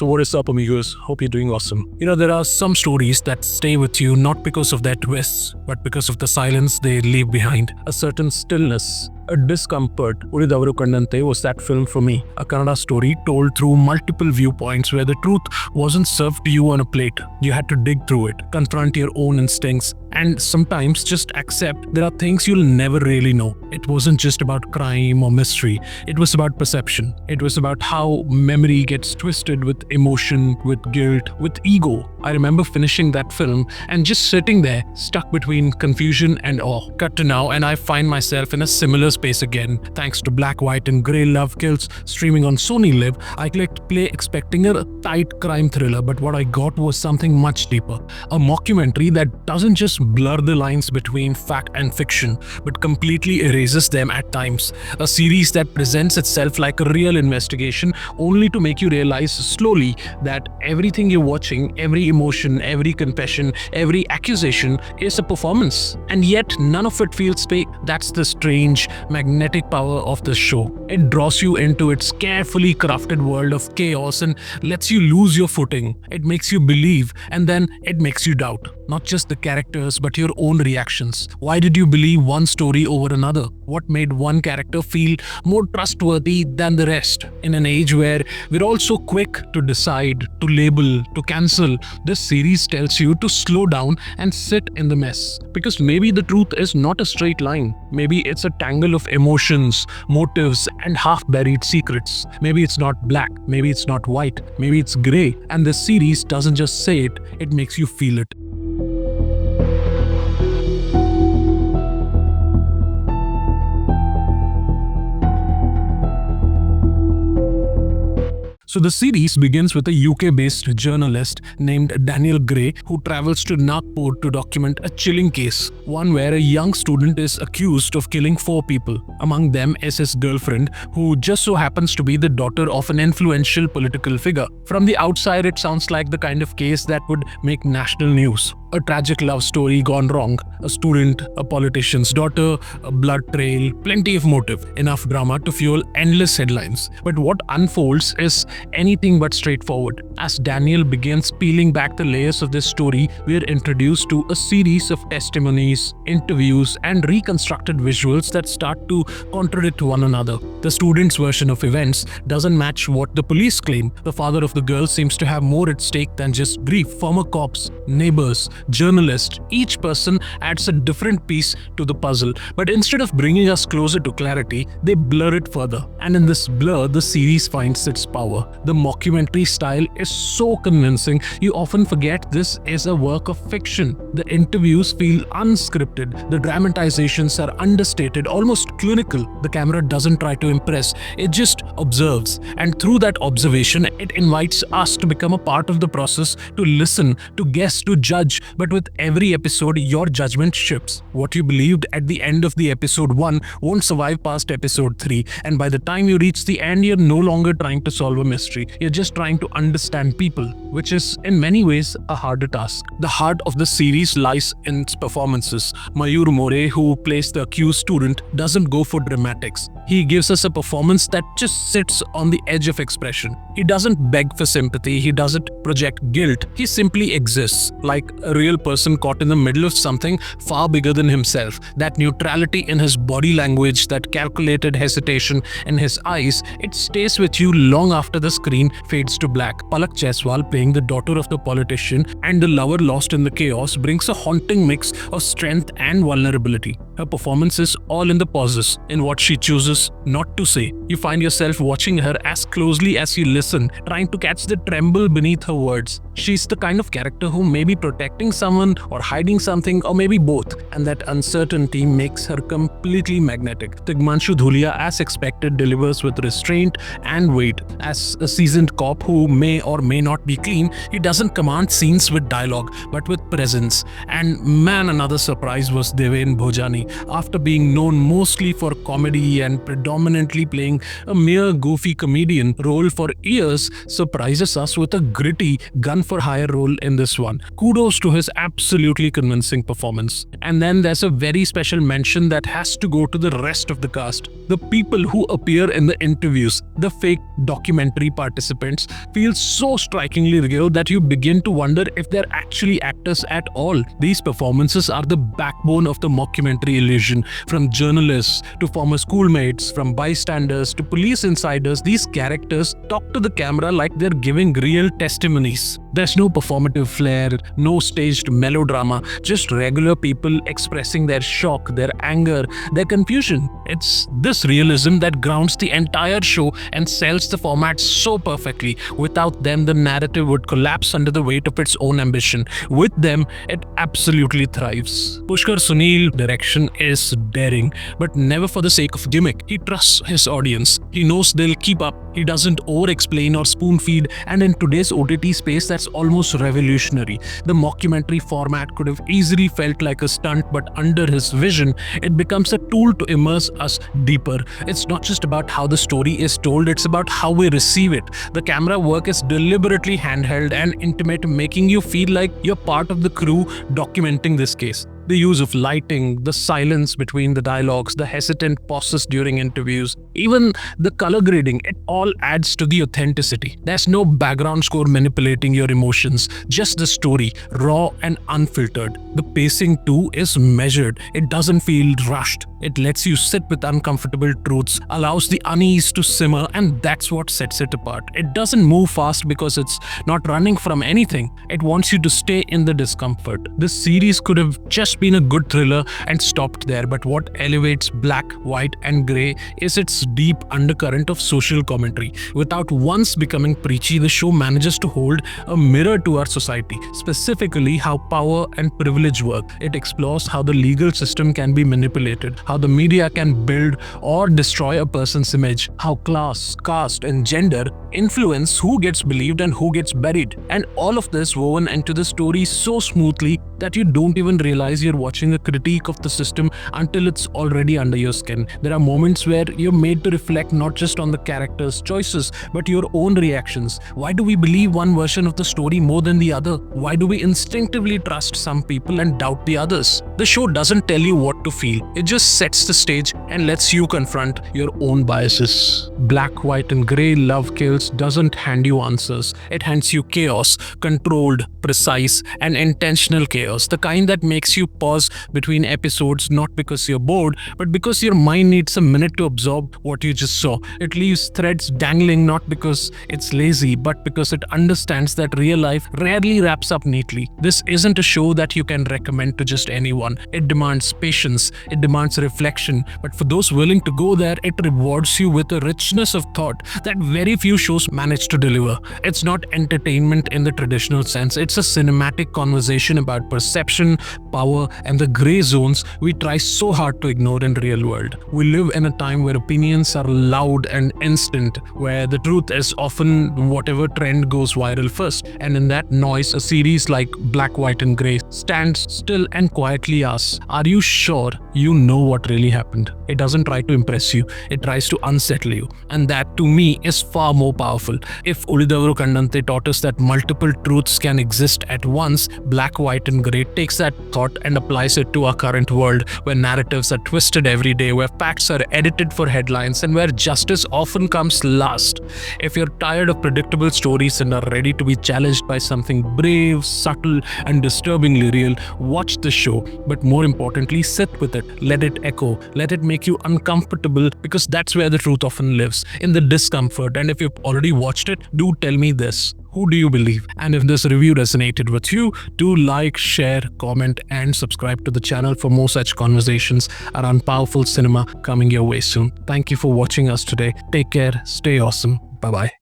So what is up, amigos? Hope you're doing awesome. There are some stories that stay with you not because of their twists, but because of the silence they leave behind. A certain stillness, a discomfort. Uridavaru Kandante was that film for me. A Kannada story told through multiple viewpoints where the truth wasn't served to you on a plate. You had to dig through it, confront your own instincts, and sometimes just accept there are things you'll never really know. It wasn't just about crime or mystery. It was about perception. It was about how memory gets twisted with emotion, with guilt, with ego. I remember finishing that film and just sitting there, stuck between confusion and awe. Cut to now, and I find myself in a similar space again. Thanks to Black, White and Grey Love Kills streaming on Sony Live, I clicked play expecting a tight crime thriller, but what I got was something much deeper. A mockumentary that doesn't just blur the lines between fact and fiction, but completely erases them at times. A series that presents itself like a real investigation, only to make you realize slowly that everything you're watching, every emotion, every confession, every accusation is a performance. And yet none of it feels fake. That's the strange, magnetic power of this show. It draws you into its carefully crafted world of chaos and lets you lose your footing. It makes you believe, and then it makes you doubt. Not just the characters, but your own reactions. Why did you believe one story over another? What made one character feel more trustworthy than the rest? In an age where we're all so quick to decide, to label, to cancel, this series tells you to slow down and sit in the mess. Because maybe the truth is not a straight line. Maybe it's a tangle of emotions, motives, and half-buried secrets. Maybe it's not black, maybe it's not white, maybe it's grey. And this series doesn't just say it, it makes you feel it. So the series begins with a UK-based journalist named Daniel Gray who travels to Nagpur to document a chilling case, one where a young student is accused of killing 4 people. Among them is his girlfriend, who just so happens to be the daughter of an influential political figure. From the outside, it sounds like the kind of case that would make national news. A tragic love story gone wrong, a student, a politician's daughter, a blood trail, plenty of motive, enough drama to fuel endless headlines. But what unfolds is anything but straightforward. As Daniel begins peeling back the layers of this story, we are introduced to a series of testimonies, interviews, and reconstructed visuals that start to contradict one another. The student's version of events doesn't match what the police claim. The father of the girl seems to have more at stake than just grief. Former cops, neighbors, journalists, each person adds a different piece to the puzzle. But instead of bringing us closer to clarity, they blur it further. And in this blur, the series finds its power. The mockumentary style is so convincing, you often forget this is a work of fiction. The interviews feel unscripted, the dramatizations are understated, almost clinical. The camera doesn't try to impress, it just observes. And through that observation, it invites us to become a part of the process, to listen, to guess, to judge. But with every episode, your judgment shifts. What you believed at the end of the episode 1 won't survive past episode 3. And by the time you reach the end, you're no longer trying to solve a mystery. You're just trying to understand people, which is in many ways a harder task. The heart of the series lies in its performances. Mayur More, who plays the accused student, doesn't go for dramatics. He gives us a performance that just sits on the edge of expression. He doesn't beg for sympathy, he doesn't project guilt, he simply exists, like a real person caught in the middle of something far bigger than himself. That neutrality in his body language, that calculated hesitation in his eyes, it stays with you long after the screen fades to black. Palak Jaiswal, playing the daughter of the politician and the lover lost in the chaos, brings a haunting mix of strength and vulnerability. Her performance is all in the pauses, in what she chooses not to say. You find yourself watching her as closely as you listen, trying to catch the tremble beneath her words. She's the kind of character who may be protecting someone or hiding something, or maybe both, and that uncertainty makes her completely magnetic. Tigmanshu Dhulia, as expected, delivers with restraint and weight. As a seasoned cop who may or may not be clean, he doesn't command scenes with dialogue, but with presence. And man, another surprise was Deven Bhojani. After being known mostly for comedy and predominantly playing a mere goofy comedian role for years, surprises us with a gritty, gun for hire role in this one. Kudos to his absolutely convincing performance. And then there's a very special mention that has to go to the rest of the cast. The people who appear in the interviews, the fake documentary participants, feel so strikingly real that you begin to wonder if they're actually actors at all. These performances are the backbone of the mockumentary illusion. From journalists to former schoolmates, from bystanders to police insiders, these characters talk to the camera like they're giving real testimonies. There's no performative flair, no staged melodrama, just regular people expressing their shock, their anger, their confusion. It's this realism that grounds the entire show and sells the format so perfectly. Without them, the narrative would collapse under the weight of its own ambition. With them, it absolutely thrives. Pushkar Sunil's direction is daring, but never for the sake of gimmick. He trusts his audience. He knows they'll keep up. He doesn't over-explain or spoon-feed, and in today's OTT space, that's almost revolutionary. The mockumentary format could have easily felt like a stunt, but under his vision, it becomes a tool to immerse us deeper. It's not just about how the story is told, it's about how we receive it. The camera work is deliberately handheld and intimate, making you feel like you're part of the crew documenting this case. The use of lighting, the silence between the dialogues, the hesitant pauses during interviews, even the color grading, it all adds to the authenticity. There's no background score manipulating your emotions, just the story, raw and unfiltered. The pacing too is measured. It doesn't feel rushed. It lets you sit with uncomfortable truths, allows the unease to simmer, and that's what sets it apart. It doesn't move fast because it's not running from anything. It wants you to stay in the discomfort. This series could have just been a good thriller and stopped there, but what elevates Black, White and Grey is its deep undercurrent of social commentary. Without once becoming preachy, the show manages to hold a mirror to our society, specifically how power and privilege work. It explores how the legal system can be manipulated, how the media can build or destroy a person's image, how class, caste and gender influence who gets believed and who gets buried. And all of this woven into the story so smoothly that you don't even realize you're watching a critique of the system until it's already under your skin. There are moments where you're made to reflect not just on the characters' choices, but your own reactions. Why do we believe one version of the story more than the other? Why do we instinctively trust some people and doubt the others? The show doesn't tell you what to feel. It just sets the stage and lets you confront your own biases. Black, White and Grey Love Kills doesn't hand you answers. It hands you chaos, controlled, precise and intentional chaos. The kind that makes you pause between episodes not because you're bored, but because your mind needs a minute to absorb what you just saw. It leaves threads dangling not because it's lazy, but because it understands that real life rarely wraps up neatly. This isn't a show that you can recommend to just anyone. It demands patience, it demands reflection, but for those willing to go there, it rewards you with a richness of thought that very few shows manage to deliver. It's not entertainment in the traditional sense, it's a cinematic conversation about perception, power, and the gray zones we try so hard to ignore in real world. We live in a time where opinions are loud and instant, where the truth is often whatever trend goes viral first. And in that noise, a series like Black, White and Grey stands still and quietly asks, are you sure you know what really happened? It doesn't try to impress you, it tries to unsettle you. And that to me is far more powerful. If Ulidavaru Kandante taught us that multiple truths can exist at once, Black, White and Grey takes that thought and applies it to our current world, where narratives are twisted every day, where facts are edited for headlines, and where justice often comes last. If you're tired of predictable stories and are ready to be challenged by something brave, subtle, and disturbingly real, watch the show. But more importantly, sit with it. Let it echo. Let it make you uncomfortable, because that's where the truth often lives, in the discomfort. And if you've already watched it, do tell me this. Who do you believe? And if this review resonated with you, do like, share, comment, and subscribe to the channel for more such conversations around powerful cinema coming your way soon. Thank you for watching us today. Take care, stay awesome. Bye-bye.